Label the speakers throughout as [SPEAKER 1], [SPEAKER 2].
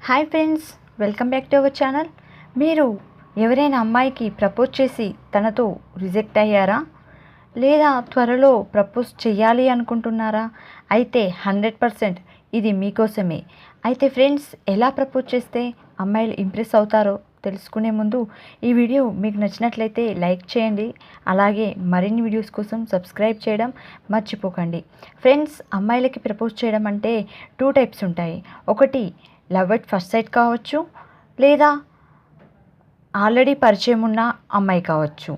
[SPEAKER 1] Hi friends, welcome back to our channel. మీరు ఎవరైనా అమ్మాయికి ప్రపోజ్ చేసి తనతో రిజెక్ట్ అయ్యారా, లేదా త్వరలో ప్రపోజ్ చేయాలి అనుకుంటున్నారా? అయితే 100% ఇది మీకోసమే. అయితే ఫ్రెండ్స్, ఎలా ప్రపోజ్ చేస్తే అమ్మాయిలు ఇంప్రెస్ అవుతారో తెలుసుకునే ముందు ఈ వీడియో మీకు నచ్చినట్లయితే లైక్ చేయండి. అలాగే మరిన్ని వీడియోస్ కోసం సబ్స్క్రైబ్ చేయడం మర్చిపోకండి. ఫ్రెండ్స్, అమ్మాయిలకి ప్రపోజ్ చేయడం అంటే 2 టైప్స్ ఉంటాయి. ఒకటి లవ్ ఎట్ ఫస్ట్ సైట్ కావచ్చు, లేదా ఆల్రెడీ పరిచయం ఉన్న అమ్మాయి కావచ్చు.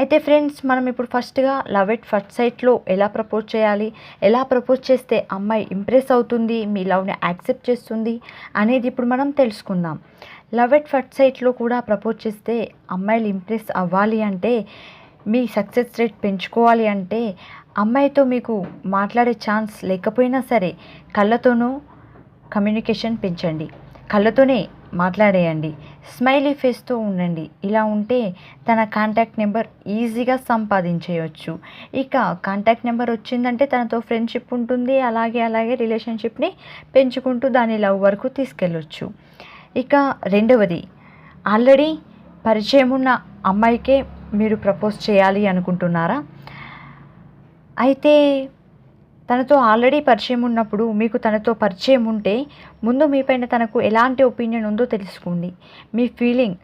[SPEAKER 1] అయితే ఫ్రెండ్స్, మనం ఇప్పుడు ఫస్ట్గా లవ్ ఎట్ ఫస్ట్ సైట్లో ఎలా ప్రపోజ్ చేయాలి, ఎలా ప్రపోజ్ చేస్తే అమ్మాయి ఇంప్రెస్ అవుతుంది, మీ లవ్ని యాక్సెప్ట్ చేస్తుంది అనేది ఇప్పుడు మనం తెలుసుకుందాం. లవ్ ఎట్ ఫస్ట్ సైట్లో కూడా ప్రపోజ్ చేస్తే అమ్మాయిలు ఇంప్రెస్ అవ్వాలి అంటే, మీ సక్సెస్ రేట్ పెంచుకోవాలి అంటే, అమ్మాయితో మీకు మాట్లాడే ఛాన్స్ లేకపోయినా సరే కళ్ళతోనూ కమ్యూనికేషన్ పెంచండి, కళ్ళతోనే మాట్లాడేయండి, స్మైలీ ఫేస్తో ఉండండి. ఇలా ఉంటే తన కాంటాక్ట్ నెంబర్ ఈజీగా సంపాదించేయచ్చు. ఇక కాంటాక్ట్ నెంబర్ వచ్చిందంటే తనతో ఫ్రెండ్షిప్ ఉంటుంది, అలాగే రిలేషన్షిప్ని పెంచుకుంటూ దాని లవ్ వరకు తీసుకెళ్ళొచ్చు. ఇక రెండవది, ఆల్రెడీ పరిచయం ఉన్న అమ్మాయికే మీరు ప్రపోజ్ చేయాలి అనుకుంటున్నారా? అయితే తనతో ఆల్రెడీ పరిచయం ఉన్నప్పుడు, మీకు తనతో పరిచయం ఉంటే ముందు మీపైన తనకు ఎలాంటి ఒపీనియన్ ఉందో తెలుసుకోండి. మీ ఫీలింగ్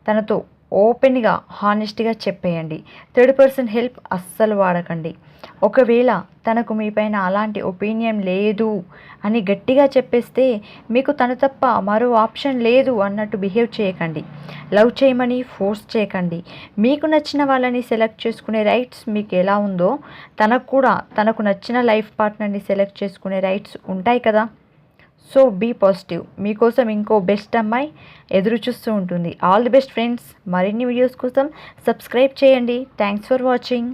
[SPEAKER 1] తనతో ఓపెన్గా హానెస్ట్గా చెప్పేయండి. థర్డ్ పర్సన్ హెల్ప్ అస్సలు వాడకండి. ఒకవేళ తనకు మీపైన అలాంటి ఒపీనియన్ లేదు అని గట్టిగా చెప్పేస్తే, మీకు తను తప్ప మరో ఆప్షన్ లేదు అన్నట్టు బిహేవ్ చేయకండి. లవ్ చేయమని ఫోర్స్ చేయకండి. మీకు నచ్చిన వాళ్ళని సెలెక్ట్ చేసుకునే రైట్స్ మీకు ఎలా ఉందో, తనకు కూడా తనకు నచ్చిన లైఫ్ పార్ట్నర్ని సెలెక్ట్ చేసుకునే రైట్స్ ఉంటాయి కదా. So be positive. మీకోసం ఇంకో బెస్ట్ అమ్మాయి ఎదురు చూస్తూ ఉంటుంది. All the best friends. మరిన్ని వీడియోస్ కోసం సబ్స్క్రైబ్ చేయండి. Thanks for watching.